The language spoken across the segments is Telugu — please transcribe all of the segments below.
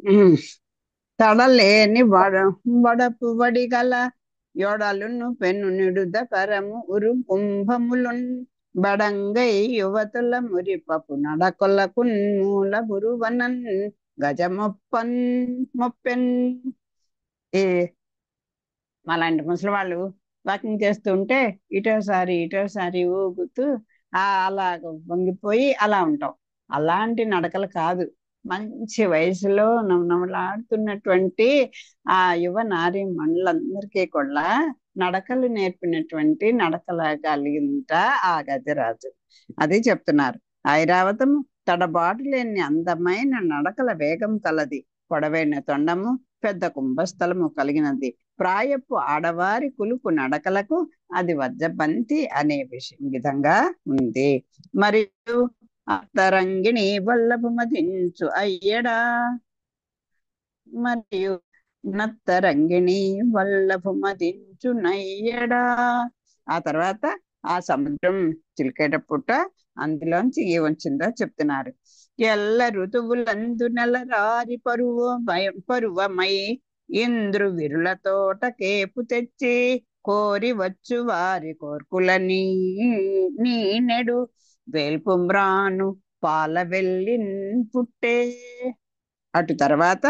ఉమ్, తడలేని వడపు వడిగల యొడలును పెను నిడుద కరము ఉరు కుంభములున్ బడంగై యువతుల మురిపపు నడకొలకు మూల బురువనన్ గజమొప్పన్ మొప్పెన్. ఈ మాలాంటి ముసలి వాళ్ళు వాకింగ్ చేస్తుంటే ఇటోసారి ఊగుతూ అలాగ వంగిపోయి అలా ఉంటాం. అలాంటి నడకలు కాదు, మంచి వయసులో నవనవలాడుతున్నటువంటి ఆ యువ నారీ మనులందరికీ కూడా నడకలు నేర్పినటువంటి నడకల కలిగింట ఆ గజరాజు. అది చెప్తున్నారు. ఐరావతము తడబాటు లేని అందమైన నడకల వేగం కలది, పొడవైన తొండము పెద్ద కుంభస్థలము కలిగినది, ప్రాయపు ఆడవారి కులుపు నడకలకు అది వజ్రబంతి అనే విధంగా ఉంది. మరియు అత్తరంగిణి వల్లభు మదించు అయ్యడా, మరియు నత్తరంగిణి వల్లభు మదించు నయ్యడా. ఆ తర్వాత ఆ సముద్రం చిలికేటప్పుట అందులోంచి ఏ వచ్చిందో చెప్తున్నారు. ఎల్ల ఋతువులందు నెలరారి పరువమై ఇంద్రు విరుల తోట కేపు తెచ్చి కోరి వచ్చు వారి కోర్కులని నీనెడు వేల్పుమ్రాను పాల వెళ్ళిన్ పుట్టే. అటు తర్వాత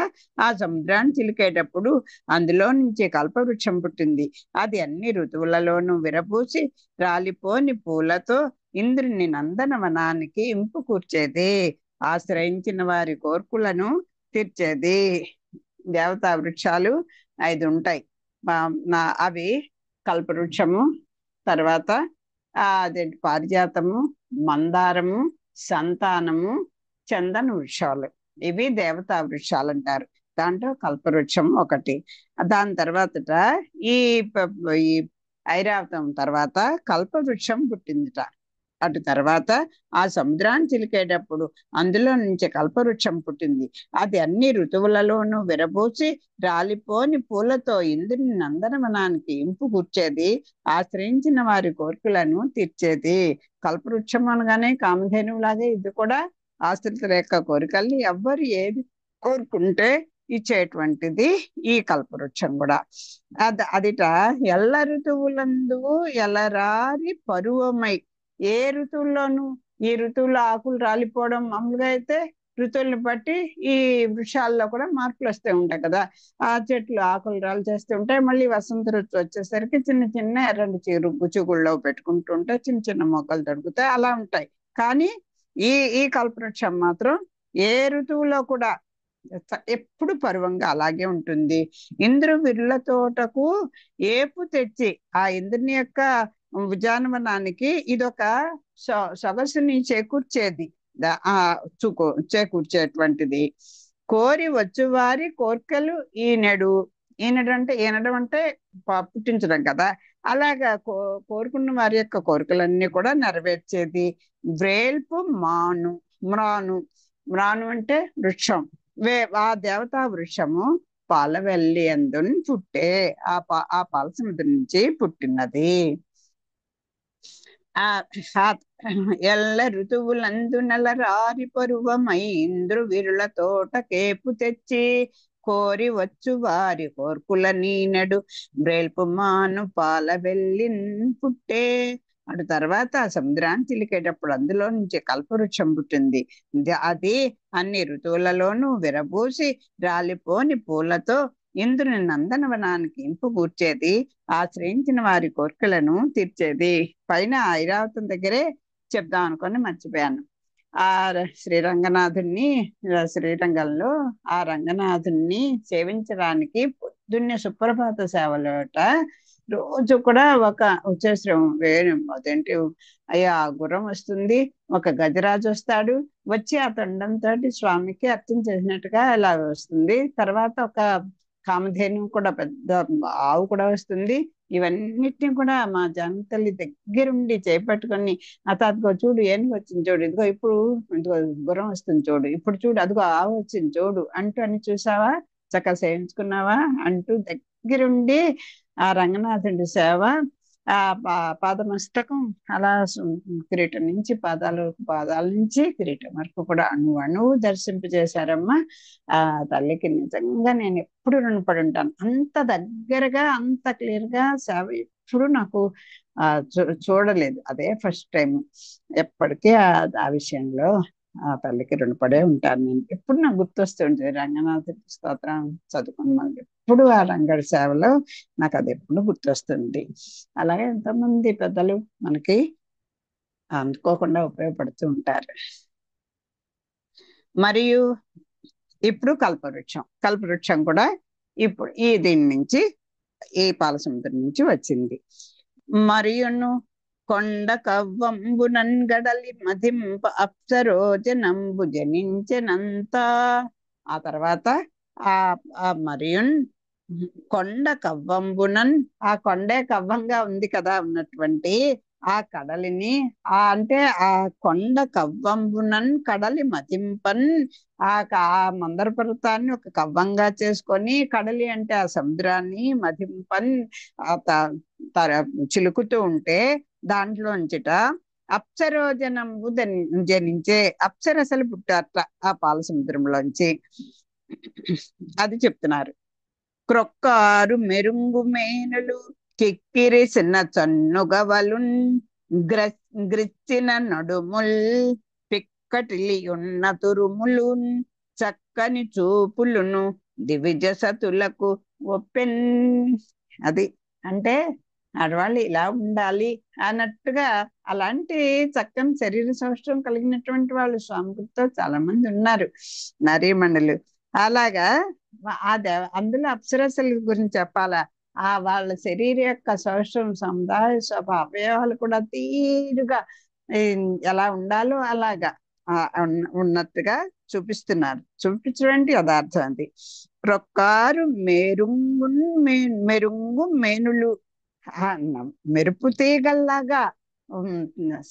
ఆ సముద్రాన్ని చిలికేటప్పుడు అందులో నుంచి కల్పవృక్షం పుట్టింది. అది అన్ని ఋతువులలోనూ విరబూసి రాలిపోని పూలతో ఇంద్రుని నందనవనానికి ఇంపు కూర్చేది, ఆశ్రయించిన వారి కోర్కులను తీర్చేది. దేవతా వృక్షాలు 5 ఉంటాయి. అవి కల్పవృక్షము, తర్వాత అదేంటి పారిజాతము, మందారము, సంతానము, చందన వృక్షాలు. ఇవి దేవతా వృక్షాలు అంటారు. దాంట్లో కల్పవృక్షం ఒకటి. దాని తర్వాతట ఈ ఈ ఐరావతం తర్వాత కల్పవృక్షం పుట్టిందిట. అటు తర్వాత ఆ సముద్రాన్ని చిలికేటప్పుడు అందులో నుంచి కల్పవృక్షం పుట్టింది. అది అన్ని ఋతువులలోనూ విరబూసి రాలిపోని పూలతో ఇంద్రుని నందనవనానికి ఇంపు కూర్చేది, ఆశ్రయించిన వారి కోరికలను తీర్చేది. కల్పవృక్షం అనగానే కామధేనువులాగే ఇది కూడా ఆశ్రితుల యొక్క కోరికల్ని ఎవ్వరు ఏది కోరుకుంటే ఇచ్చేటువంటిది ఈ కల్పవృక్షం కూడా. అదిట ఎల్ల ఋతువులందు ఎలరారి పరువమై, ఏ ఋతువుల్లోనూ ఈ ఋతువులో ఆకులు రాలిపోవడం మామూలుగా అయితే ఋతువుల్ని బట్టి ఈ వృక్షాల్లో కూడా మార్పులు వస్తూ ఉంటాయి కదా. ఆ చెట్లు ఆకులు రాలి చేస్తూ ఉంటాయి. మళ్ళీ వసంత ఋతువు వచ్చేసరికి చిన్న చిన్న ఎర్రటి చిగుళ్ళలో పెట్టుకుంటుంటే చిన్న చిన్న మొక్కలు దొరుకుతాయి, అలా ఉంటాయి. కానీ ఈ ఈ కల్పవృక్షం మాత్రం ఏ ఋతువులో కూడా ఎప్పుడు పరువంగా అలాగే ఉంటుంది. ఇంద్రు విరుల తోటకు ఏపు తెచ్చి ఆ ఇంద్రుని యొక్క ఉద్యానవనానికి ఇదొక సొగసుని చేకూర్చేది, చేకూర్చేటువంటిది. కోరి వచ్చువారి కోర్కెలు ఈనెడు. ఈనడం అంటే పుట్టించడం కదా. అలాగా కోరుకున్న వారి యొక్క కోరికలన్నీ కూడా నెరవేర్చేది. వ్రేల్పు మ్రాను మ్రాను అంటే వృక్షం. ఆ దేవతా వృక్షము పాలవెల్లి అందుని పుట్టే, ఆ పాల సముద్రం నుంచి పుట్టినది. ఎల్ల ఋతువులందు నెలరారి పరువమై ఇంద్రు విరుల తోట కేపు తెచ్చి కోరి వచ్చు వారి కోర్కుల నీనెడు బ్రేల్పు మాను పాల వెళ్ళిన్ పుట్టే. అటు తర్వాత సముద్రాన్ని చిలికేటప్పుడు అందులో నుంచి కల్పవృక్షం పుట్టింది. అది అన్ని ఋతువులలోనూ విరబూసి రాలిపోని పూలతో ఇంద్రుని నందనవనానికి ఇంపు కూర్చేది, ఆశ్రయించిన వారి కోరికలను తీర్చేది. పైన ఐరావతం దగ్గరే చెప్దాం అనుకొని మర్చిపోయాను. ఆ శ్రీరంగనాథుణ్ణి, శ్రీరంగంలో ఆ రంగనాథుణ్ణి సేవించడానికి పొద్దున్నే సుప్రభాత సేవలోట రోజు కూడా ఒక ఉచ్చేశ్రవం అదేంటి అయ్యా గుర్రం వస్తుంది, ఒక గజరాజు వస్తాడు, వచ్చి ఆ తొండంతో స్వామికి అర్చన చేసినట్టుగా ఇలా వస్తుంది. తర్వాత ఒక కామధేను కూడా, పెద్ద ఆవు కూడా వస్తుంది. ఇవన్నిటిని కూడా మా జానకి తల్లి దగ్గరుండి చేపట్టుకొని అదిగో చూడు ఏనుగు వచ్చింది చూడు, ఇదిగో గుర్రం వస్తుంది చూడు, ఇప్పుడు చూడు అదిగో ఆవు వచ్చింది చూడు అంటూ అని చూసావా, చక్కగా సేవించుకున్నావా అంటూ దగ్గరుండి ఆ రంగనాథుడి సేవ ఆ పాదమస్తకం అలా కిరీటం నుంచి పాదాల నుంచి కిరీటం వరకు కూడా అణువు అణువు దర్శింపజేశారమ్మా. ఆ తల్లికి నిజంగా నేను ఎప్పుడు రుణపడి ఉంటాను. అంత దగ్గరగా అంత క్లియర్ గా సేవ ఎప్పుడు నాకు చూడలేదు. అదే ఫస్ట్ టైం. ఎప్పటికీ ఆ విషయంలో ఆ తల్లికి రుణపడే ఉంటాను. నేను ఎప్పుడు నాకు గుర్తొస్తుంది రంగనాథ స్తోత్రం చదువుకున్నాను. ఎప్పుడు ఆ రంగడి సేవలో నాకు అది ఎప్పుడు గుర్తొస్తుంది. అలాగే ఎంతోమంది పెద్దలు మనకి అందుకోకుండా ఉపయోగపడుతూ ఉంటారు. మరియు ఇప్పుడు కల్పవృక్షం కూడా ఇప్పుడు దీని నుంచి ఈ పాలసముద్రం నుంచి వచ్చింది. మరియును కొండ కవ్వంబునన్ గడలి మదింప అప్సరోజనంబు జనించెనంత. ఆ తర్వాత ఆ మరియున్ కొండ కవ్వంబునన్, ఆ కొండే కవ్వంగా ఉంది కదా ఉన్నటువంటి ఆ కడలిని, అంటే ఆ కొండ కవ్వంబునన్ కడలి మదింపన్, ఆ మందర పర్వతాన్ని ఒక కవ్వంగా చేసుకొని, కడలి అంటే ఆ సముద్రాన్ని, మదింపన్ చిలుకుతూ ఉంటే దాంట్లోంచిట అప్సరోజనంబు జనించే అప్సరసలు పుట్టారట ఆ పాల సముద్రంలోంచి. అది చెప్తున్నారు. క్రొక్కారు మెరుంగు మేనులు కిక్కిరి చిన్న చన్నుగవలున్ గ్రిచ్చిన నడుముల్ పిక్కటిలియున్న తురుములున్ చక్కని చూపులును దివిజ సతులకు ఒప్పెన్. అది అంటే ఆడవాళ్ళు ఇలా ఉండాలి అన్నట్టుగా, అలాంటి చక్కని శరీర సౌష్ఠవం కలిగినటువంటి వాళ్ళు స్వామితో చాలా మంది ఉన్నారు నరీమణులు. అలాగా అందులో అప్సరసల గురించి చెప్పాలా, వాళ్ళ శరీర యొక్క సౌష్ఠవం సముదాయ అవయవాలు కూడా తీరుగా ఎలా ఉండాలో అలాగా ఉన్నట్టుగా చూపించడానికి యథార్థం అది. ప్రొక్కారు మెరుంగు మేనులు, మెరుపు తీగల్లాగా,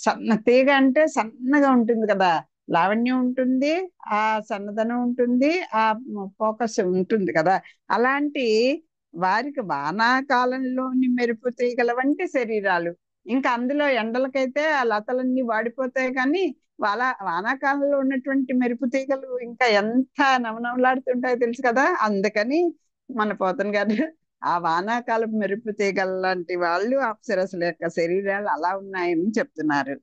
సన్న తీగ అంటే సన్నగా ఉంటుంది కదా, లావణ్యం ఉంటుంది, ఆ సన్నదనం ఉంటుంది, ఆ ఫోకస్ ఉంటుంది కదా. అలాంటి వారికి వానాకాలంలోని మెరుపు తీగల వంటి శరీరాలు. ఇంకా అందులో ఎండలకైతే ఆ లతలన్నీ వాడిపోతాయి, కానీ వానాకాలంలో ఉన్నటువంటి మెరుపు తీగలు ఇంకా ఎంత నవనవలాడుతుంటాయో తెలుసు కదా. అందుకని మన పోతన గారు ఆ వానాకాలపు మెరుపు తీగల లాంటి వాళ్ళు అప్సరసల యొక్క శరీరాలు అలా ఉన్నాయని చెప్తున్నారు.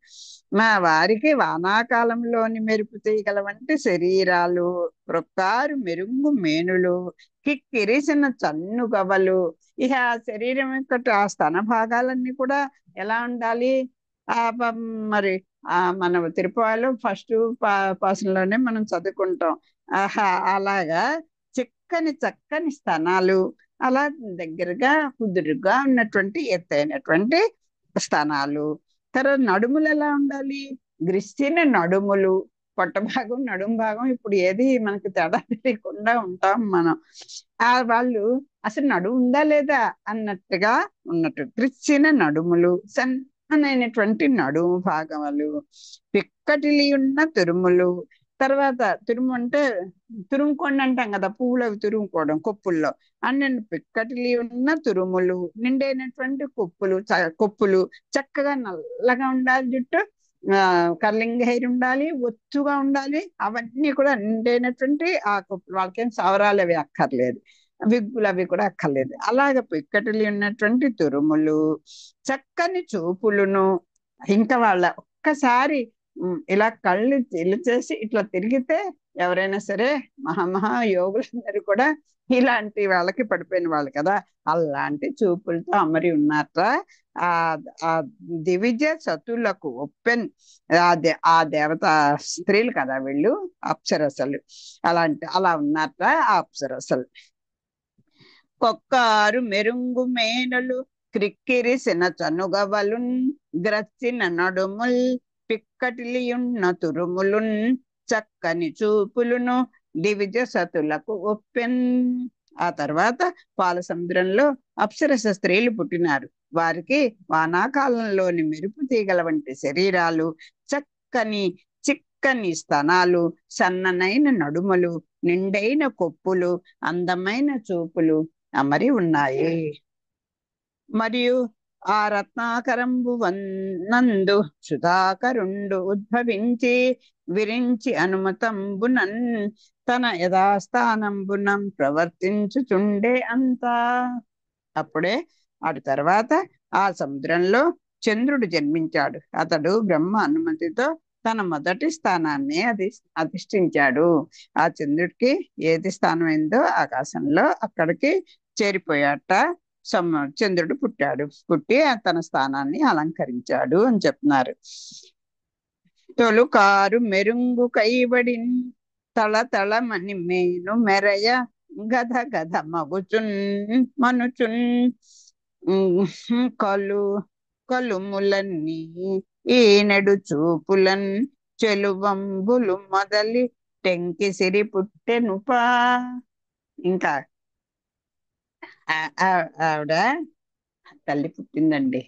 మా వారికి వానాకాలంలోని మెరుపు తీగల వంటి శరీరాలు, ప్రొక్కారు మెరుంగు మేనులు, కిక్కిరిసిన చన్ను గవలు. ఇక శరీరం యొక్క ఆ స్తన భాగాలన్నీ కూడా ఎలా ఉండాలి? మరి మన తిరుపతిలో ఫస్ట్ పాసంలోనే మనం చదువుకుంటాం. అలాగా చక్కని స్తనాలు, అలా దగ్గరగా కుదురుగా ఉన్నటువంటి ఎత్తైనటువంటి స్థానాలు. తర్వాత నడుములు ఎలా ఉండాలి? గ్రిస్టిన నడుములు, పొట్ట భాగం నడుము భాగం ఇప్పుడు ఏది మనకి తేడా తెలియకుండా ఉంటాం మనం. వాళ్ళు అసలు నడుము ఉందా లేదా అన్నట్టుగా ఉన్నట్టు గ్రిస్టిన నడుములు, సన్ననైనటువంటి నడుము భాగములు, పిక్కటిలి ఉన్న తురుములు. తర్వాత తురుము అంటే తురుముకోండి అంటాం కదా, పువ్వులు అవి తురుముకోవడం కొప్పుల్లో. అన్ని పిక్కటిలి ఉన్న తురుములు, నిండైనటువంటి కొప్పులు, చక్కగా నల్లగా ఉండాలి జుట్టు, కర్లింగ్ హెయిర్ ఉండాలి, ఒత్తుగా ఉండాలి. అవన్నీ కూడా నిండైనటువంటి ఆ కొప్పులు. వాళ్ళకేం సవరాలు అవి అక్కర్లేదు, విగ్గులు అవి కూడా అక్కర్లేదు. అలాగ పిక్కటిలి ఉన్నటువంటి తురుములు, చక్కని చూపులును. ఇంకా వాళ్ళ ఒక్కసారి ఇలా కళ్ళు చేసి ఇట్లా తిరిగితే ఎవరైనా సరే మహా యోగులందరూ కూడా ఇలాంటి వాళ్ళకి పడిపోయిన వాళ్ళు కదా, అలాంటి చూపులతో అమరి ఉన్నారట ఆ దివిజ సతులకు ఒప్పెన్. ఆ దేవత స్త్రీలు కదా వీళ్ళు, అప్సరసలు. అలా ఉన్నారట ఆ అప్సరసలు. కొక్కారు మెరుంగు మేనలు క్రిక్కిరిసిన చనుగవలున్ గ్రచ్చిన నడుముల్ పిక్కటిలియున్న తురుములున్ చక్కని చూపులును దివిజ సతులకు ఒప్పెన్. ఆ తర్వాత పాల సముద్రంలో అప్సరస స్త్రీలు పుట్టినారు. వారికి వానాకాలంలోని మెరుపు తీగల వంటి శరీరాలు, చిక్కని స్తనాలు, సన్ననైన నడుములు, నిండైన కొప్పులు, అందమైన చూపులు అమరి ఉన్నాయి. మరియు ఆ రత్నాకరంబు నందు సుధాకరుండు ఉద్భవించి విరించి అనుమతంబునన్ తన యథాస్థానంబునం ప్రవర్తించుచుండే అంతా. అప్పుడే అటు తర్వాత ఆ సముద్రంలో చంద్రుడు జన్మించాడు. అతడు బ్రహ్మ అనుమతితో తన మొదటి స్థానాన్ని అధిష్ఠించాడు. ఆ చంద్రుడికి ఏది స్థానం అయిందో ఆకాశంలో అక్కడికి చేరిపోయాట. చంద్రుడు పుట్టి తన స్థానాన్ని అలంకరించాడు అని చెప్తున్నారు. తొలుకారు మెరుంగు కైబడిన్ తళతళమని మేను మెరయ గధ గధ మగుచున్ మనుచున్ కలుములన్నీ ఈనెడు చూపులన్ చెలువంబులు మొదలి టెంకి సిరి పుట్టెనుపా. ఇంకా ఆవిడ తల్లి పుట్టిందండి.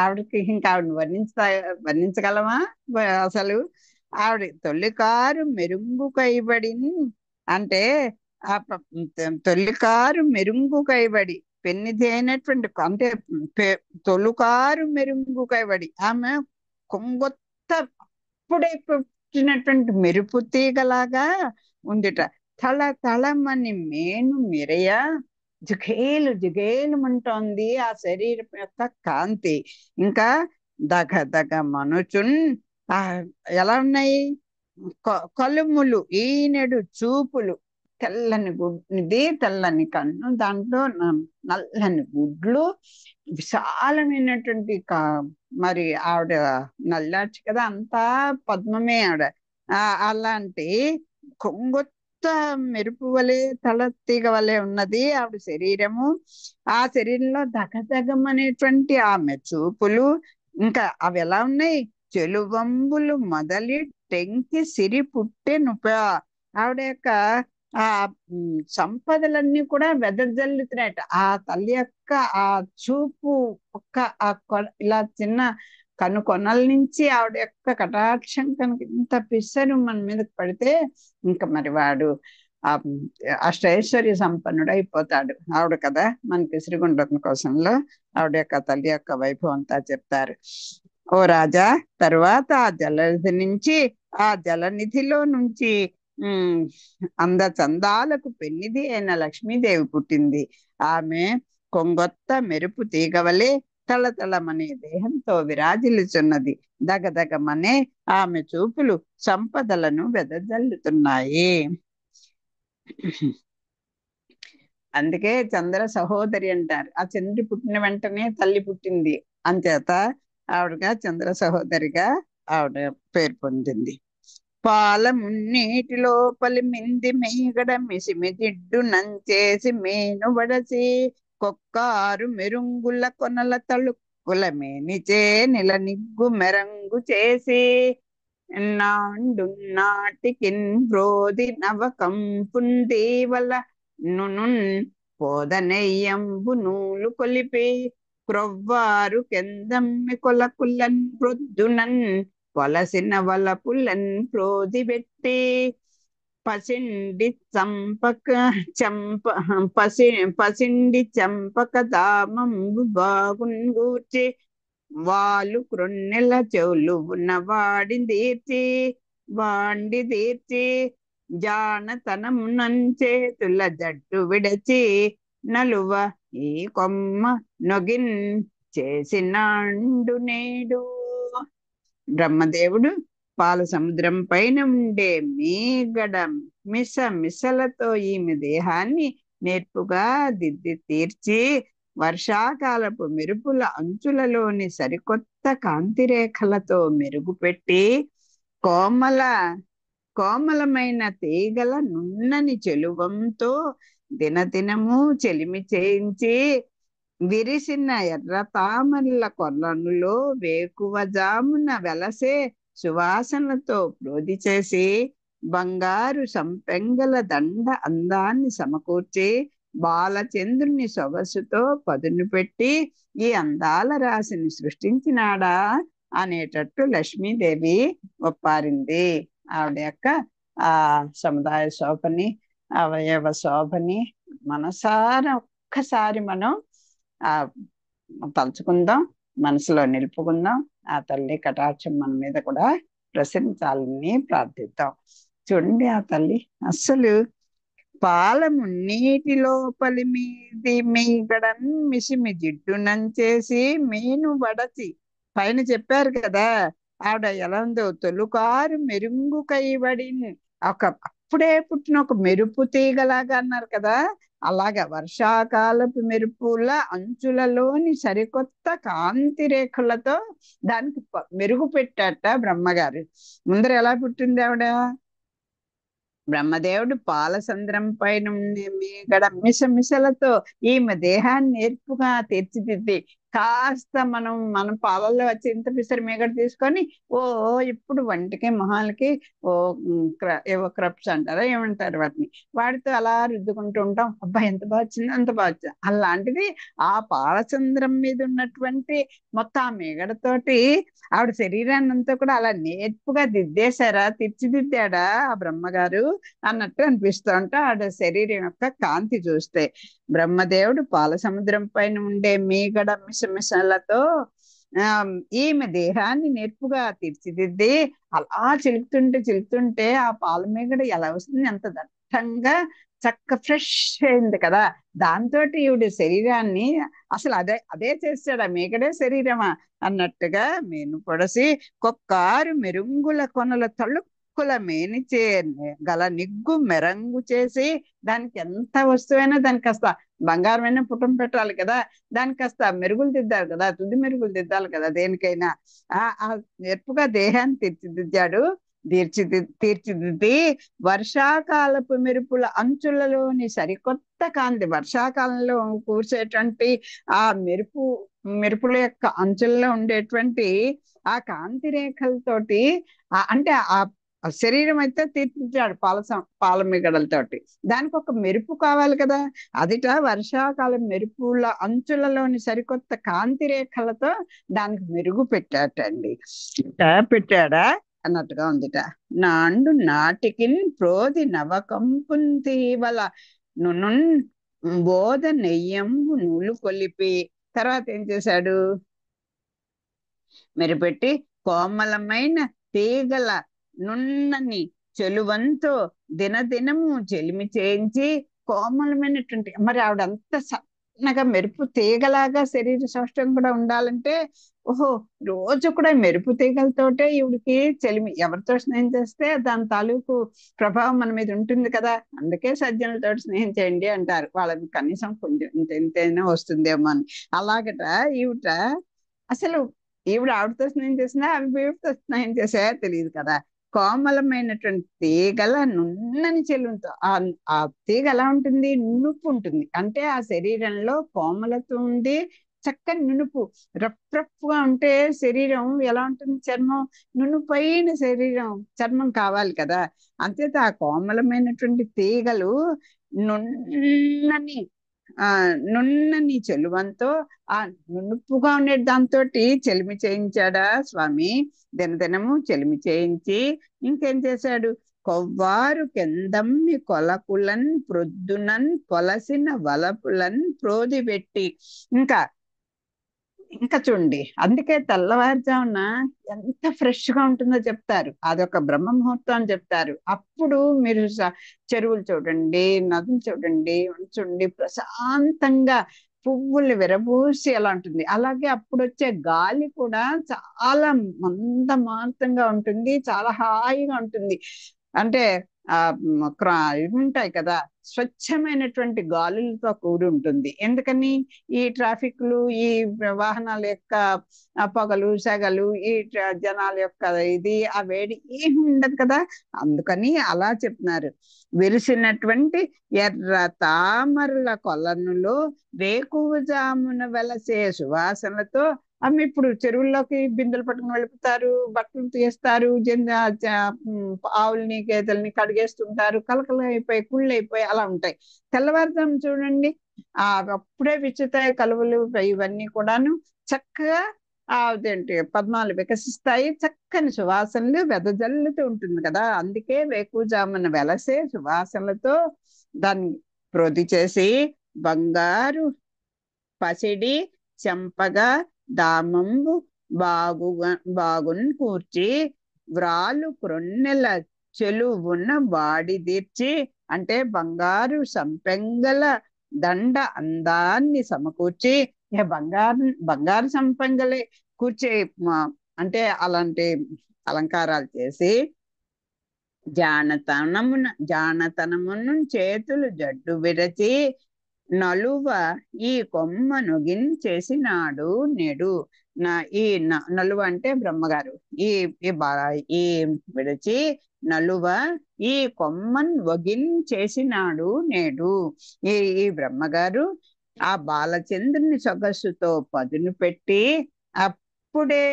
ఆవిడకి ఇంకా ఆవిడని వర్ణించగలమా అసలు? ఆవిడ తొలికారు మెరుంగు కైబడిన్ అంటే ఆ తొలికారు మెరుంగు కైబడి పెన్నిది అయినటువంటి అంటే తొలుకారు మెరుంగు కైబడి ఆమె కొంగొత్త అప్పుడే పుట్టినటువంటి మెరుపు తీగలాగా ఉందిట. తళ తళమని మేను మిరయ జుగేలుమంటోంది ఆ శరీరం యొక్క కాంతి. ఇంకా దగ దగ మనుచున్ ఎలా ఉన్నాయి? కలుములు ఈనెడు చూపులు, తెల్లని తెల్లని కన్ను, దాంట్లో నల్లని గుడ్లు, విశాలమైనటువంటి మరి ఆవిడ నల్లాచి కదా, అంతా పద్మమే ఆవిడ. అలాంటి కొంగొత్త మెరుపు వలె తలతీగ వలె ఉన్నది ఆవిడ శరీరము. ఆ శరీరంలో దగదగమనేటువంటి ఆమె చూపులు, ఇంకా అవి ఎలా ఉన్నాయి? చెలువంబులు మొదలి టెంకి సిరి పుట్టెనుప. ఆవిడ యొక్క ఆ సంపదలన్నీ కూడా వెదజల్లుతున్నాయట. ఆ తల్లి యొక్క ఆ చూపు ఒక్క ఇలా చిన్న కొనల నుంచి ఆవిడ యొక్క కటాక్షం కనుక ఇంత పిసరు మన మీదకి పడితే ఇంకా మరి వాడు అష్టైశ్వర్య సంపన్నుడు అయిపోతాడు. ఆవిడ కదా మనకి శ్రీగుండం కోసంలో ఆవిడ యొక్క తల్లి యొక్క వైభవం అంతా చెప్తారు. ఓ రాజా, తరువాత ఆ జలనిధి నుంచి ఆ జలనిధిలో నుంచి అందచందాలకు పెన్నిది అయిన లక్ష్మీదేవి పుట్టింది. ఆమె కొంగొత్త మెరుపు తీగవలే తళతళమనే దేహంతో విరాజిల్లుచున్నది. దగదగమనే ఆమె చూపులు సంపదలను వెదజల్లుతున్నాయి. అందుకే చంద్ర సహోదరి అంటారు. ఆ చంద్రుడు పుట్టిన వెంటనే తల్లి పుట్టింది, అంచేత ఆవిడగా చంద్ర సహోదరిగా ఆవిడ పేరు పొందింది. పాల మున్నీటి లోపలి మింది మేగడ మిసిమి జిడ్డు నంచేసి మేను వడసి కొక్కారు మెరుంగుల కొనల తళుక్కుల మేనిచే నిల నిగ్గు మెరంగు చేసి నాండు నాటికిన్ బ్రోది నవకంపుందీవల నునున్ పోదనెయ్యంబు నూలు కొలిపి క్రొవ్వారు కెందమ్మి కొలకులన్ ప్రొద్దునన్ వలసిన వలపులన్ ప్రోది పెట్టి పసిండి చంపక దామంబు బాగున్ గూర్చి వాళ్ళు క్రొన్నెల చెవులు ఉన్న వాండి తీర్చి జానతనము నంచేతుల జట్టు విడచి నలువ ఈ కొమ్మ నొగిన్ చేసినాండు నేడు. బ్రహ్మదేవుడు పాల సముద్రం పైన ఉండే మీగడ మిసలతో ఈమె దేహాన్ని నేర్పుగా దిద్ది తీర్చి వర్షాకాలపు మెరుపుల అంచులలోని సరికొత్త కాంతిరేఖలతో మెరుగుపెట్టి కోమలమైన తీగల నున్నని చెలువంతో దినదినము చెలిమి చేయించి విరిసిన ఎర్ర తామరల కొలనులో వేకువజామున వెలసే సువాసనతో ప్రోది చేసి బంగారు సంపెంగల దండ అందాన్ని సమకూర్చి బాలచంద్రుని సొగసుతో పదును పెట్టి ఈ అందాల రాశిని సృష్టించినాడా అనేటట్టు లక్ష్మీదేవి ఒప్పారింది. ఆవిడ యొక్క ఆ సముదాయ శోభని, అవయవ శోభని మనసారా ఒక్కసారి మనం తలుచుకుందాం, మనసులో నిలుపుకుందాం. ఆ తల్లి కటాక్షం మన మీద కూడా ప్రసరించాలని ప్రార్థిద్దాం. చూడండి, ఆ తల్లి అస్సలు పాలము నీటి లోపలి మీది మీగడన్ మిసిమి జిడ్డునంచేసి మీను వడచి పైన చెప్పారు కదా, ఆవిడ ఎలా ఉందో, తొలుకారు మెరుంగు కైబడి అప్పుడే పుట్టిన ఒక మెరుపు తీగలాగా అన్నారు కదా, అలాగా వర్షాకాలపు మెరుపుల అంచులలోని సరికొత్త కాంతి రేఖలతో దానికి మెరుగు పెట్టాట బ్రహ్మగారు. ముందర ఎలా పుట్టింది ఆవిడ? బ్రహ్మదేవుడు పాలసంద్రం పైన మీగడ మిసమిసలతో ఈమె దేహాన్ని నేర్పుగా తీర్చిదిద్ది, కాస్త మన పాలల్లో వచ్చి ఇంత పిసరి మీగడ తీసుకొని ఓ ఇప్పుడు వంటికి మొహాలకి ఓ ఏవో క్రప్స్ అంటారా ఏమంటారు వాటిని, వాటితో అలా రుద్దుకుంటూ ఉంటాం. అబ్బా ఎంత బాగా వచ్చింది, అంత బాగా వచ్చింది. అలాంటిది ఆ పాలచంద్రం మీద ఉన్నటువంటి మొత్తం ఆ మీగడతోటి ఆవిడ శరీరాన్ని అంతా కూడా అలా నేర్పుగా దిద్దేశారా, తీర్చిదిద్దాడా ఆ బ్రహ్మగారు అన్నట్టు అనిపిస్తూ ఉంటే ఆడ శరీరం యొక్క కాంతి చూస్తే. బ్రహ్మదేవుడు పాల సముద్రం పైన ఉండే మీగడ మిసమిసలతో ఈమె దేహాన్ని నేర్పుగా తీర్చిదిద్ది అలా చిలుకుతుంటే ఆ పాల మీగడ ఎలా వస్తుంది, ఎంత దట్టంగా చక్క ఫ్రెష్ అయింది కదా. దాంతో ఈవిడ శరీరాన్ని అసలు అదే అదే చేస్తాడు, ఆ మీగడే శరీరమా అన్నట్టుగా మేను పొడసి కొక్కారు మెరుంగుల కొనల తళుక్కుల మేనిచే గల నిగ్గు మెరంగు చేసి, దానికి ఎంత వస్తువైనా దానికి కాస్త బంగారమైన పుటం పెట్టాలి కదా, దానికి కాస్త మెరుగులు దిద్దాలి కదా, తుది మెరుగులు దిద్దాలి కదా దేనికైనా. ఆ నేర్పుగా దేహాన్ని తీర్చిదిద్దాడు. తీర్చిదిద్ది వర్షాకాలపు మెరుపుల అంచులలోని సరికొత్త కాంతి, వర్షాకాలంలో కూర్చేటువంటి ఆ మెరుపుల యొక్క అంచుల్లో ఉండేటువంటి ఆ కాంతి రేఖలతోటి అంటే ఆ శరీరం అయితే తీర్చిదిద్దాడు పాల మిగడలతోటి. దానికి ఒక మెరుపు కావాలి కదా, అదిట వర్షాకాలం మెరుపుల అంచులలోని సరికొత్త కాంతి రేఖలతో దానికి మెరుగు పెట్టాటండి. పెట్టాడా అన్నట్టుగా ఉందిట. నాండు నాటికిన్ ప్రోది నవకంపుంతీవల నున్ బోధ నెయ్యంబు నూలు కొలిపి, తర్వాత ఏం చేశాడు, మెరుపెట్టి కోమలమైన తీగల నున్నని చెలువంతో దినదినము చెలిమి చేయించి, కోమలమైనటువంటి మరి ఆవిడ అంత సన్నగా మెరుపు తీగలాగా శరీర సౌష్ఠవం కూడా ఉండాలంటే, ఓహో రోజు కూడా మెరుపు తీగలతోటే ఈవిడికి చెలిమి, ఎవరితో స్నేహం చేస్తే దాని తాలూకు ప్రభావం మన మీద ఉంటుంది కదా. అందుకే సజ్జనులతో స్నేహం చేయండి అంటారు, వాళ్ళకి కనీసం కొంచెం ఇంతైనా వస్తుందేమో అని. అలాగట ఈవిడ అసలు ఆవిడతో స్నేహం చేసినా అవి వీడితో స్నేహం చేసాయో తెలియదు కదా. కోమలమైనటువంటి తీగల నున్నని చెలుంతో ఆ తీగ ఎలా ఉంటుంది, నునుపు ఉంటుంది. అంటే ఆ శరీరంలో కోమలత ఉంది, చక్కని నునుపు. రఫ్గా ఉంటే శరీరం ఎలా ఉంటుంది, చర్మం నునుపైన చర్మం కావాలి కదా. అంతేత ఆ కోమలమైనటువంటి తీగలు నున్నని చెలువంతో ఆ నునుపుగా ఉండే దాంతో చెలిమి చేయించాడా స్వామి. దినదినము చెలిమి చేయించి ఇంకేం చేశాడు, కొవ్వారు కెందమ్మి కొలకులన్ ప్రొద్దునన్ పొలసిన వలపులన్ ప్రోది పెట్టి. ఇంకా చూడండి, అందుకే తెల్లవారుజామున ఎంత ఫ్రెష్ గా ఉంటుందో చెప్తారు, అదొక బ్రహ్మ ముహూర్తం అని చెప్తారు. అప్పుడు మీరు చెరువులు చూడండి, నదులు చూడండి, చూడండి ప్రశాంతంగా పువ్వులు విరబూసి ఎలా ఉంటుంది. అలాగే అప్పుడు వచ్చే గాలి కూడా చాలా మందమారుతంగా ఉంటుంది, చాలా హాయిగా ఉంటుంది. అంటే ఇవి ఉంటాయి కదా, స్వచ్ఛమైనటువంటి గాలులతో కూడి ఉంటుంది. ఎందుకని, ఈ ట్రాఫిక్లు, ఈ వాహనాల యొక్క పొగలు సెగలు, ఈ జనాల యొక్క ఇది ఆ వేడి ఏమి ఉండదు కదా. అందుకని అలా చెప్తున్నారు. విరిసినటువంటి ఎర్ర తామరల కొలనులో వేకువజామున వెలసే సువాసనలతో అవి ఇప్పుడు చెరువుల్లోకి బిందెలు పట్టుకుని వెళ్ళిపోతారు, బట్టలు తీస్తారు, ఆవుల్ని గేదెల్ని కడిగేస్తుంటారు, కలకలు అయిపోయి కుళ్ళు అయిపోయి అలా ఉంటాయి. తెల్లవారుజాము చూడండి, అప్పుడే విచ్చుతాయి కలువలు, ఇవన్నీ కూడాను చక్కగా అదేంటి పద్మాలు వికసిస్తాయి, చక్కని సువాసనలు వెదజల్లుతూ ఉంటుంది కదా. అందుకే వేకువజామున వెలసే సువాసనలతో దాన్ని ప్రోధి చేసి బంగారు పసిడి చెంపగా దామంబు బాగున్ కూర్చి వ్రాలు క్రొన్నెల చెలువున వాడి తీర్చి, అంటే బంగారు సంపెంగల దండ అందాన్ని సమకూర్చి, బంగారు సంపెంగలే కూర్చే అంటే అలాంటి అలంకారాలు చేసి, జానతనమును చేతులు జడ్డు విరచి నలువ ఈ కొమ్మ చేసినాడు నేడు. ఈ నలువ అంటే బ్రహ్మగారు. ఈ ఈ విడచి నలువ ఈ కొమ్మన్ చేసినాడు నేడు. ఈ బ్రహ్మగారు ఆ బాలచంద్రుని సొగస్సుతో పదును పెట్టి అప్పుడే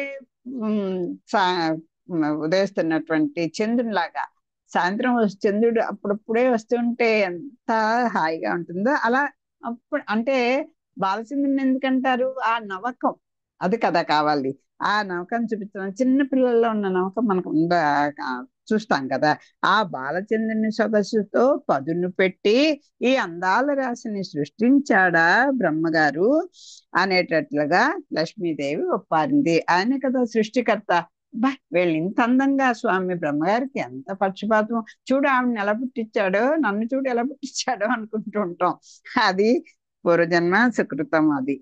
ఉదయిస్తున్నటువంటి చంద్రునిలాగా, సాయంత్రం చంద్రుడు అప్పుడప్పుడే వస్తుంటే ఎంత హాయిగా ఉంటుందో అలా. అప్పుడు అంటే బాలచంద్రుని ఎందుకంటారు? ఆ నవకం అది కదా కావాలి. ఆ నవకం చూపించడం, చిన్న పిల్లల్లో ఉన్న నవకం మనకు చూస్తాం కదా. ఆ బాలచంద్రుని సొగసుతో పదును పెట్టి ఈ అందాల రాశిని సృష్టించాడా బ్రహ్మగారు అనేటట్లుగా లక్ష్మీదేవి ఒప్పారింది. ఆయన కదా సృష్టికర్త. బా, వీళ్ళు ఇంత అందంగా, స్వామి బ్రహ్మగారికి ఎంత పక్షపాతం, చూడు ఆవిడని ఎలా పుట్టించాడో, నన్ను చూడు ఎలా పుట్టించాడో అనుకుంటూ ఉంటాం. అది పూర్వజన్మ సుకృతం. అది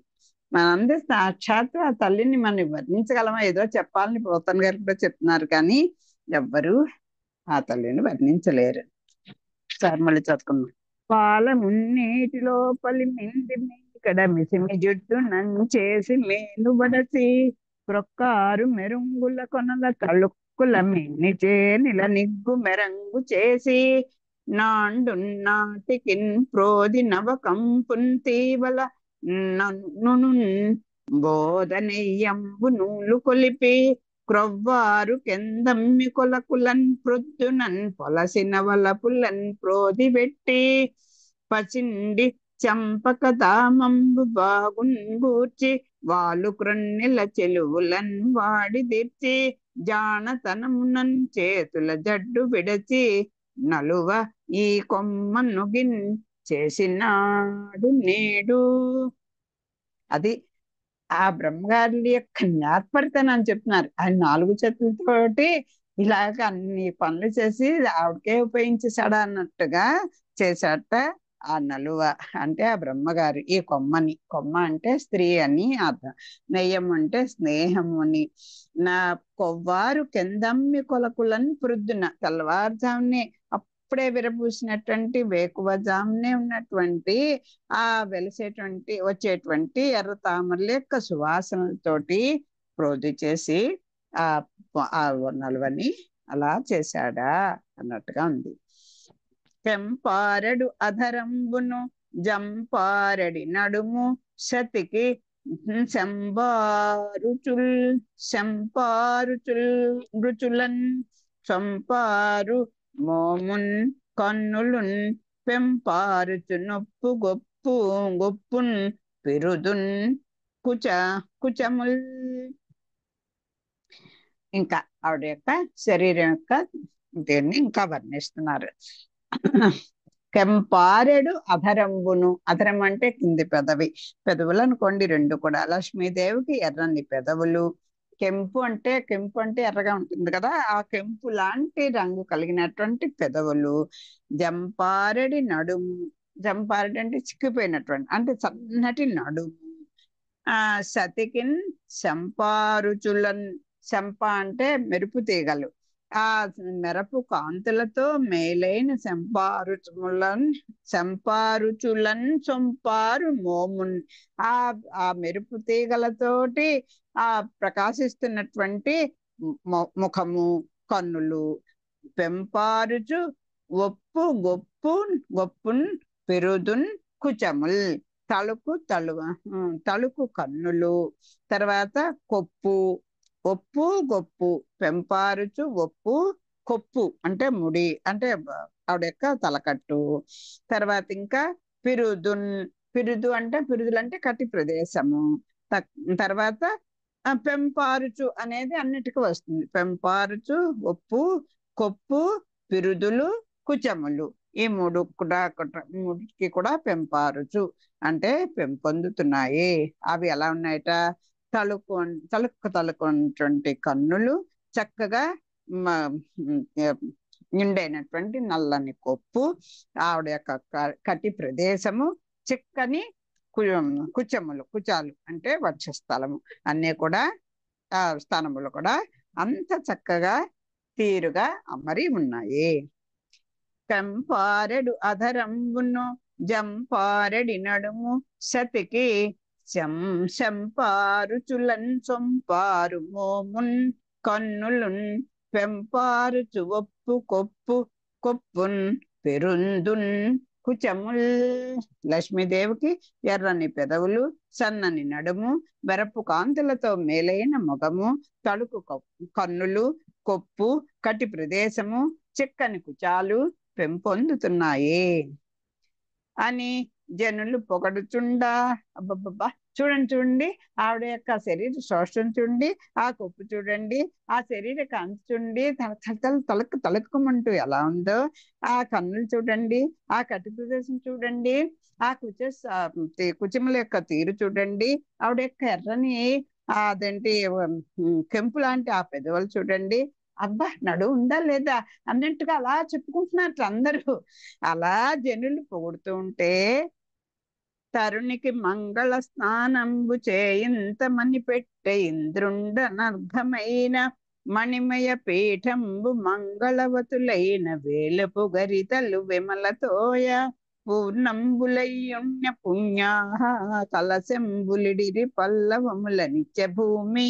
మనందరూ సాక్షాత్ ఆ తల్లిని మనం వర్ణించగలమా? ఏదో చెప్పాలని పోతన్ గారు కూడా చెప్తున్నారు, కానీ ఎవ్వరు ఆ తల్లిని వర్ణించలేరు. సార్ మళ్ళీ చదువుకున్నాం. పాల మున్నీటి లోపలి మింది ఇక్కడ మిసిమి జుట్టు నన్ను చేసి మేలు బడసి క్రొక్కారు మెరుంగుల కొనల తళుక్కుల మిన్ని చేనిల నిగ్గు మెరంగు చేసి నాటికిన్ ప్రోది నవకంపున్ తీవల నన్ను బోధనెయ్యంబు నూలు కొలిపి క్రొవ్వారు కెందమ్మి కొలకులన్ ప్రొద్దునన్ పొలసిన వలపులన్ ప్రోది పెట్టి పచిండి చంపక దామంబు బాగున్ గూర్చి వాలు క్రొన్నెల చెలువులన్ వాడి తీర్చి జానతనమునన్ చేతుల జడ్డు విడచి నలువ ఈ కొమ్మ చేసినాడు నేడు. అది ఆ బ్రహ్మగారి యొక్క జ్ఞాతపరితనం అని చెప్తున్నారు. ఆయన 4 చేతులతోటి ఇలాగ అన్ని పనులు చేసి ఆవిడకే ఉపయోగించేశాడా అన్నట్టుగా చేశాట. ఆ నలువ అంటే ఆ బ్రహ్మగారు ఈ కొమ్మని, కొమ్మ అంటే స్త్రీ అని అర్థం, నెయ్యం అంటే స్నేహము అని. నా కొవ్వారు కెందమ్మి కొలకులని ప్రొద్దున, తెల్లవారుజామునే అప్పుడే విరబూసినటువంటి వేకువజామునే ఉన్నటువంటి ఆ వచ్చేటువంటి ఎర్ర తామరల యొక్క సువాసనలతోటి ప్రోధి చేసి ఆ నలువని అలా చేశాడా అన్నట్టుగా ఉంది. చెంపారెడు అధరంబును జంపారెడి నడుము సతికి రుచులన్ చంపారు మోమున్ కన్నులున్ పెంపారుచు నొప్పు గొప్పున్ పిరుదున్ కుచముల్. ఇంకా ఆవిడ యొక్క శరీరం యొక్క దీన్ని ఇంకా వర్ణిస్తున్నారు. కెంపారెడు అధరంబును, అధరం అంటే కింది పెదవి, పెదవులు అనుకోండి 2 కూడా. లక్ష్మీదేవికి ఎర్రని పెదవులు, కెంపు అంటే ఎర్రగా ఉంటుంది కదా, ఆ కెంపు లాంటి రంగు కలిగినటువంటి పెదవులు, జంపారెడి నడుము, జంపారెడి అంటే చిక్కిపోయినటువంటి అంటే సన్నటి నడుము, సతికిన్ శంపారుచులన్, శంప అంటే మెరుపు తీగలు, ఆ మెరపు కాంతులతో మేలైన శంపారుచులన్ చొంపారు మోమున్, ఆ మెరుపు తీగలతోటి ఆ ప్రకాశిస్తున్నటువంటి ముఖము, కన్నులు, పెంపారుచు గొప్పున్ పెరుదున్ కుచముల్, తలుకు కన్నులు, తర్వాత ఒప్పు గొప్పు, పెంపారుచు ఒప్పు, కొప్పు అంటే ముడి అంటే ఆవిడ యొక్క తలకట్టు, తర్వాత ఇంకా పిరుదు అంటే పిరుదులు అంటే కటి ప్రదేశము, తర్వాత పెంపారుచు అనేది అన్నిటికీ వస్తుంది. పెంపారుచు, ఒప్పు, కొప్పు, పిరుదులు, కుచములు, ఈ మూడుకి కూడా పెంపారుచు అంటే పెంపొందుతున్నాయి. అవి ఎలా ఉన్నాయట? తలుక్కున్నటువంటి కన్నులు, చక్కగా నిండైనటువంటి నల్లని కొప్పు, ఆవిడ యొక్క కటి ప్రదేశము, చిక్కని కుచాలు అంటే వక్షస్థలము, అన్నీ కూడా స్థానములు కూడా అంత చక్కగా తీరుగా అమరి ఉన్నాయి. కంపారెడు అధరంబును జంపారెడి నడుము సతికి శంపారుచులన్ సొంపారు మోమున్ కన్నులున్ పెంపారుచు ఒప్పు కొప్పున్ పెరుందున్ కుచముల్. లక్ష్మీదేవికి ఎర్రని పెదవులు, సన్నని నడుము, వెరపు కాంతులతో మేలైన ముఖము, తలుకు కన్నులు, కొప్పు, కటి ప్రదేశము, చిక్కని కుచాలు పెంపొందుతున్నాయి అని జనులు పొగడుచుండా. అబ్బబ్బబ్బా, చూడండి ఆవిడ యొక్క శరీర శోషం చూడండి, ఆ కొప్పు చూడండి, ఆ శరీర కాంతి చూడండి, తలక్కుమంటూ ఎలా ఉందో, ఆ కన్నులు చూడండి, ఆ కటి ప్రదేశం చూడండి, ఆ కుచముల యొక్క తీరు చూడండి, ఆవిడ యొక్క ఎర్రని అదేంటి కెంపు లాంటి ఆ పెదవులు చూడండి, అబ్బా నడువు ఉందా లేదా అన్నట్టుగా అలా చెప్పుకుంటున్నారు అందరూ. అలా జనులు పొగుడుతూ ఉంటే తరుణికి మంగళ స్నానంబు చేయింత మని పెట్టే ఇంద్రుండనర్ఘమైన మణిమయ పీఠంబు మంగళవతులైన వేలపు గరితలు విమలతోయ పూర్ణంబులయ్యుణ్య పుణ్యాహ కలశంబులిడిరి పల్లవముల నిత్య భూమి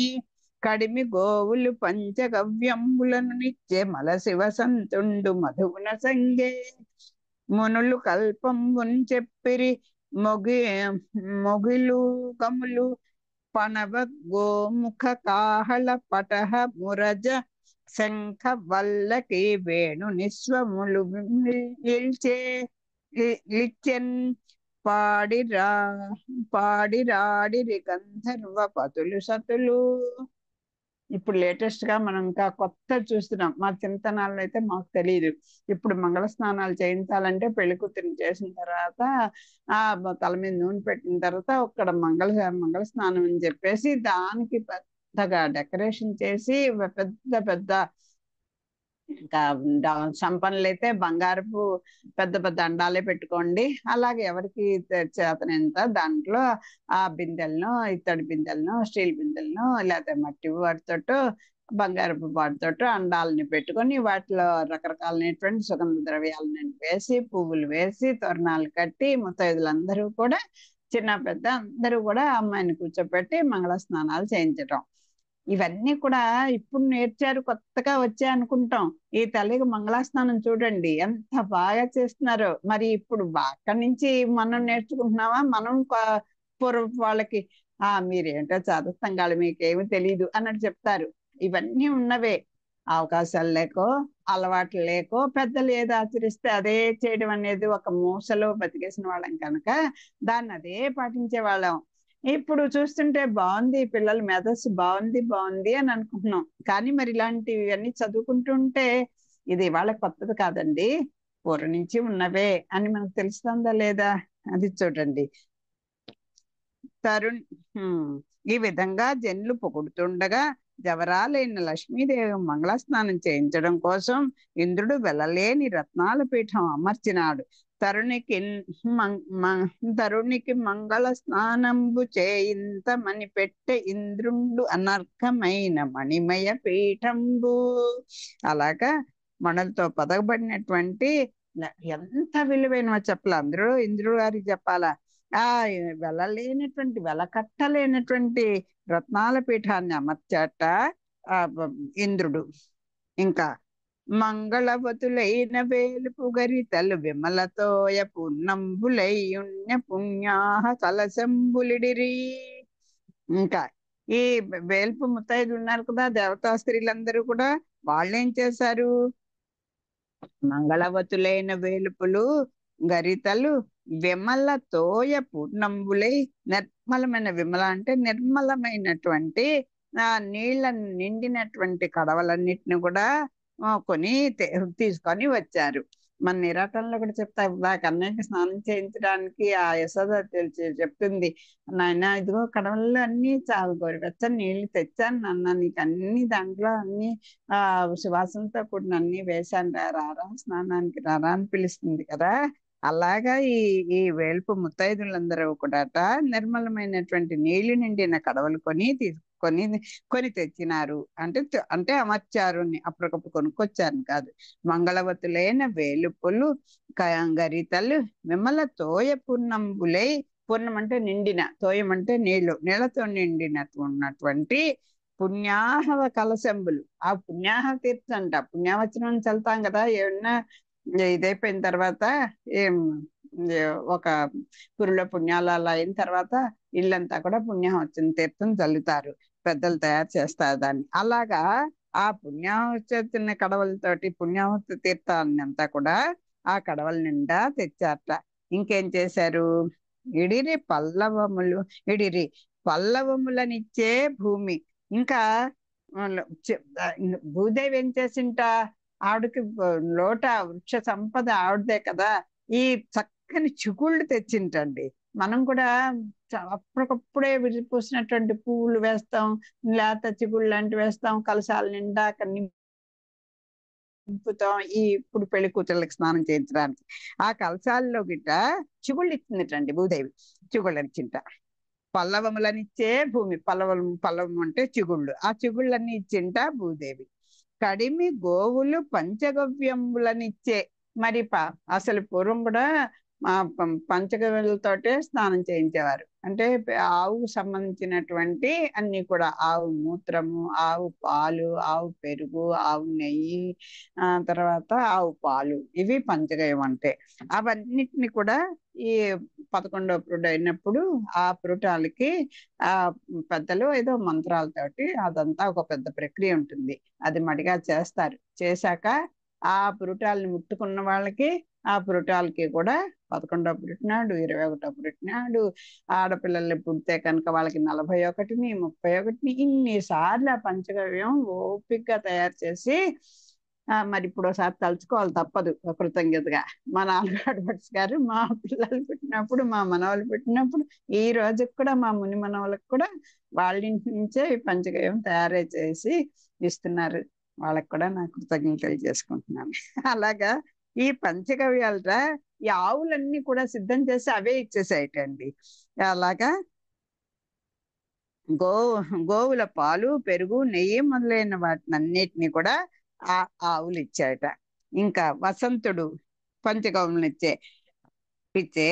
కడిమి గోవులు పంచగవ్యంబులను నిత్య మల శివ సంతుండు మధువున సంగే మునులు కల్పంబున్ చెప్పిరి మొగిలు గములు పనవ గోముఖ కాహళ పటహ మురజ శంఖ వల్లకి వేణు నిస్వములు లిచెన్ పాడిరాడిరి గంధర్వ పతులు సతులు. ఇప్పుడు లేటెస్ట్ గా మనం ఇంకా కొత్త చూస్తున్నాం. మా చింతనాల్లో అయితే మాకు తెలియదు. ఇప్పుడు మంగళ స్నానాలు చేయించాలంటే పెళ్లి కూతురిని చేసిన తర్వాత ఆ తల మీద నూనె పెట్టిన తర్వాత ఒక్కడ మంగళ స్నానం అని చెప్పేసి దానికి పెద్దగా డెకరేషన్ చేసి పెద్ద పెద్ద ఇంకా సంపన్నులు అయితే బంగారపు పెద్ద పెద్ద అండాలే పెట్టుకోండి. అలాగే ఎవరికి చేతనంత దాంట్లో ఆ బిందెలను, ఇత్తడి బిందెలను, స్టీల్ బిందెలను, లేకపోతే మట్టి వాటితోటో బంగారపు వాటితోటో అండాలని పెట్టుకొని వాటిలో రకరకాలైనటువంటి సుగంధ ద్రవ్యాలను వేసి, పువ్వులు వేసి, తోరణాలు కట్టి ముత్తైదులందరూ కూడా చిన్న పెద్ద అందరూ కూడా అమ్మాయిని కూర్చోపెట్టి మంగళ స్నానాలు చేయించటం. ఇవన్నీ కూడా ఇప్పుడు నేర్చారు, కొత్తగా వచ్చాయి అనుకుంటాం. ఈ తల్లికి మంగళాస్నానం చూడండి ఎంత బాగా చేస్తున్నారో. మరి ఇప్పుడు అక్కడి నుంచి మనం నేర్చుకుంటున్నావా? మనం పూర్వపు వాళ్ళకి మీరేంటో చదువుతాం కాదు, మీకేమి తెలియదు అన్నట్టు చెప్తారు. ఇవన్నీ ఉన్నవే. అవకాశాలు లేకో అలవాట్లు లేకో పెద్దలు ఏది ఆచరిస్తే అదే చేయడం అనేది ఒక మూసలో బతికేసిన వాళ్ళం కనుక దాన్ని అదే పాటించే వాళ్ళం. ఇప్పుడు చూస్తుంటే బాగుంది, పిల్లల మెదస్సు బాగుంది అని అనుకుంటున్నాం. కానీ మరి ఇలాంటివి అన్ని చదువుకుంటుంటే ఇది వాళ్ళ కొత్తది కాదండి, పూర్వం నుంచి ఉన్నవే అని మనకు తెలుస్తుందా లేదా అది చూడండి. ఈ విధంగా జనులు పొగుడుతుండగా జవరాలైన లక్ష్మీదేవి మంగళస్నానం చేయించడం కోసం ఇంద్రుడు వెళ్ళలేని రత్నాల పీఠం అమర్చినాడు. తరుణికి మంగళ స్నానంబు చేయింత మని పెట్టే ఇంద్రుండు అనర్ఘమైన మణిమయ పీఠంబు. అలాగా మణులతో పదగబడినటువంటి ఎంత విలువైనవో చెప్పాల, అందరూ ఇంద్రుడు గారికి చెప్పాలా. వెలకట్టలేనటువంటి రత్నాల పీఠాన్ని అమర్చాట ఇంద్రుడు. ఇంకా మంగళవతులైన వేలుపు గరితలు విమలతోయ పూర్ణంబులైయుణ్య పుణ్యాహ కలశంబులిడిరి. ఇంకా ఈ వేల్పు ముత్తైదు ఉన్నారు కదా, దేవతా స్త్రీలందరూ కూడా వాళ్ళేం చేశారు? మంగళవతులైన వేలుపులు గరితలు విమల తోయ పూర్ణంబులై, నిర్మలమైన, విమల అంటే నిర్మలమైనటువంటి నీళ్ళని నిండినటువంటి కడవలన్నిటిని కూడా తీసుకొని వచ్చారు. మన నిరాటంలో కూడా చెప్తా, నా కన్నయ్యకి స్నానం చేయించడానికి ఆ యశోద చెప్తుంది, నాయన ఇదిగో కడవల్లో అన్ని గోరువెచ్చని నీళ్లు తెచ్చాను నాన్న, నీకు అన్ని దాంట్లో అన్ని ఆ సువాసనతో కూడిన అన్ని వేశాను, రారా స్నానానికి రారా అని పిలుస్తుంది కదా. అలాగా ఈ ఈ వేల్పు ముత్తైదులందరూ కూడాట నిర్మలమైనటువంటి నీళ్లు నిండిన కడవలు కొని కొని తెచ్చినారు. అంటే అమర్చారు, అప్పటికప్పుడు కొనుక్కొచ్చారు కాదు. మంగళవతులైన వేలుపులు గరితలు విమల తోయ పూర్ణంబులై, పూర్ణం అంటే నిండిన, తోయం అంటే నీళ్లతో ఉన్నటువంటి పుణ్యాహవ కలశంబులు. ఆ పుణ్యాహ తీర్థం అంట, పుణ్యావచనం చల్తాం కదా ఏమన్నా ఇదైపోయిన తర్వాత, ఏం ఒక పురుల పుణ్యాలు అలా అయిన తర్వాత ఇల్లంతా కూడా పుణ్యం వచ్చిన తీర్థం చల్లుతారు, పెద్దలు తయారు చేస్తారు దాన్ని. అలాగా ఆ పుణ్యాహుతి కడవలతోటి పుణ్యాహుతి తీర్థాన్ని అంతా కూడా ఆ కడవల నిండా తెచ్చారట. ఇంకేం చేశారు, ఇడిరి పల్లవములనిచ్చే భూమి. ఇంకా భూదేవి ఏం చేసింట, ఆవిడకి లోట వృక్ష సంపద ఆవిడదే కదా, ఈ చక్కని చిగుళ్ళు తెచ్చింటండి. మనం కూడా అప్పటికప్పుడే విరిపూసినటువంటి పువ్వులు వేస్తాం, లేత చిగుళ్ళు లాంటివి వేస్తాం, కలశాల నిండా నింపుతాం ఈ ఇప్పుడు పెళ్లి కూతుళ్ళకి స్నానం చేయించడానికి. ఆ కలశాల్లో గిట్ట చిగుళ్ళు ఇచ్చిందిటండి భూదేవి, చిగుళ్ళు ఇచ్చింట. పల్లవములనిచ్చే భూమి, పల్లవం అంటే చిగుళ్ళు, ఆ చిగుళ్ళన్నీ ఇచ్చింట భూదేవి. కడిమి గోవులు పంచగవ్యములనిచ్చే. మరి అసలు పూర్వం కూడా పంచగవ్యాలతోటే స్నానం చేయించేవారు. అంటే ఆవుకు సంబంధించినటువంటి అన్ని కూడా, ఆవు మూత్రము, ఆవు పాలు, ఆవు పెరుగు, ఆవు నెయ్యి, తర్వాత ఆవు పాలు, ఇవి పంచగవ్యం అంటే. అవన్నిటిని కూడా ఈ 11వ పురుడు అయినప్పుడు ఆ పురుటాలకి ఆ పెద్దలు ఏదో మంత్రాలతోటి అదంతా ఒక పెద్ద ప్రక్రియ ఉంటుంది, అది మడిగా చేస్తారు. చేశాక ఆ పురుటాలని ముట్టుకున్న వాళ్ళకి, ఆ పురుటాలకి కూడా 11వ పుట్టినాడు, 21వ పుట్టినాడు, ఆడపిల్లల్ని పుడితే కనుక వాళ్ళకి 41ని 31ని ఇన్నిసార్లు ఆ పంచగవ్యం ఓపికగా తయారు చేసి, మరి ఇప్పుడు ఒకసారి తలుచుకోవాలి తప్పదు కృతజ్ఞతగా. మా నాన్నగారు గారు మా పిల్లలు పుట్టినప్పుడు, మా మనవాళ్ళు పుట్టినప్పుడు, ఈ రోజుకి కూడా మా ముని మనవాళ్ళకి కూడా వాళ్ళ ఇంటి నుంచే పంచగవ్యం తయారు చేసి ఇస్తున్నారు. వాళ్ళకి కూడా నా కృతజ్ఞతలు చేసుకుంటున్నాను. అలాగా ఈ పంచగవ్యాలట ఈ ఆవులన్నీ కూడా సిద్ధం చేసి అవే ఇచ్చేసాయటండి. అలాగా గోవుల పాలు, పెరుగు, నెయ్యి మొదలైన వాటిని అన్నిటినీ కూడా ఆ ఆవులు ఇచ్చాయట. ఇంకా వసంతుడు పంచగవ్యములు ఇచ్చే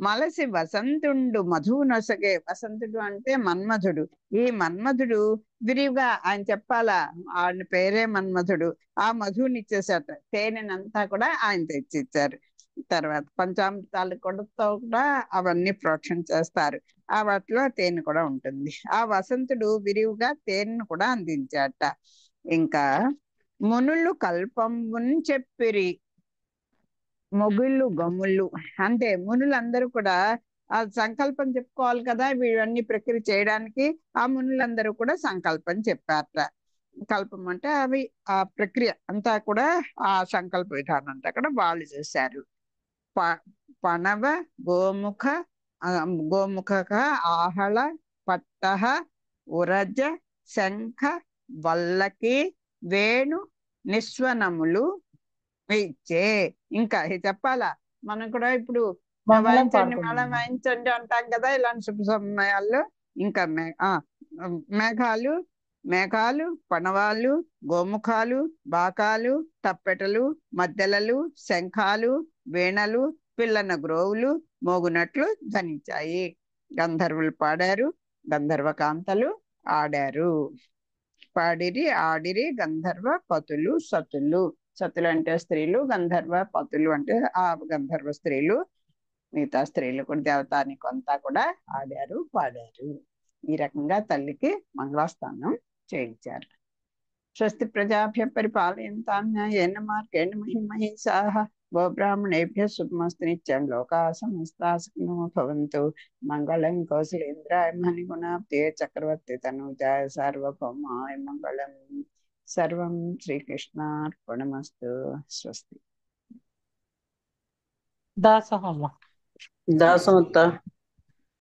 మలసి వసంతుండు మధువు నొసగే. వసంతుడు అంటే మన్మధుడు. ఈ మన్మధుడు విరివిగా ఆయన చెప్పాలా, ఆయన పేరే మన్మధుడు. ఆ మధువుని ఇచ్చేసాట, తేనెనంతా కూడా ఆయన తెచ్చిచ్చారు. తర్వాత పంచామృతాలు కూడా అవన్నీ ప్రోక్షణ చేస్తారు, ఆ వాటిలో తేనె కూడా ఉంటుంది. ఆ వసంతుడు విరివిగా తేనెను కూడా అందించాట. ఇంకా మునులు కల్పంబుని చెప్పిరి, మొగుళ్ళు గమ్ముళ్ళు అంటే మునులందరూ కూడా ఆ సంకల్పం చెప్పుకోవాలి కదా, వీళ్ళన్నీ ప్రక్రియ చేయడానికి. ఆ మునులందరూ కూడా సంకల్పం చెప్పారట. కల్పం అంటే అవి ఆ ప్రక్రియ అంతా కూడా, ఆ సంకల్ప విధానం అంతా కూడా వాళ్ళు చేశారు. పణవ గోముఖ గోముఖ ఆహళ పట్టహ ఉరజ శంఖ వల్లకి వేణు నిస్వనములు ఇచ్చే. ఇంకా చెప్పాలా, మనం కూడా ఇప్పుడు వాయించండి మేళం వాయించండి అంటాం కదా ఇలాంటి శుభ సమయాల్లో. ఇంకా మేఘాలు, పణవాలు, గోముఖాలు, బాకాలు, తప్పెటలు, మద్దెలలు, శంఖాలు, వీణలు, పిల్లన గ్రోవులు మోగునట్లు ధ్వనించాయి. గంధర్వులు పాడారు, గంధర్వ కాంతలు ఆడారు. పాడిరి ఆడిరి గంధర్వ పతులు సతులు. సతులు అంటే స్త్రీలు, గంధర్వ పతులు అంటే ఆ గంధర్వ స్త్రీలు, మిగతా స్త్రీలు కూడా దేవతానికి అంతా కూడా ఆడారు, పాడారు. ఈ రకంగా తల్లికి మంగళాస్థానం చేయించారు. స్వస్తి ప్రజాభ్య పరిపాలయంతాం న్యాయేన మార్గేణ మహిమహీషాః గోబ్రాహ్మణేభ్యः శుభమస్తు నిత్యం లోకాః సమస్తాః సుఖినో భవంతు. మంగళం కౌసలేంద్రాయ మణిగుణాబ్దే చక్రవర్తి తనూజాయ సార్వభౌమాయ మంగళం. సర్వం శ్రీకృష్ణార్పణమస్తు. స్వస్తి. దాసోహమ్మ. దాసం అత్త.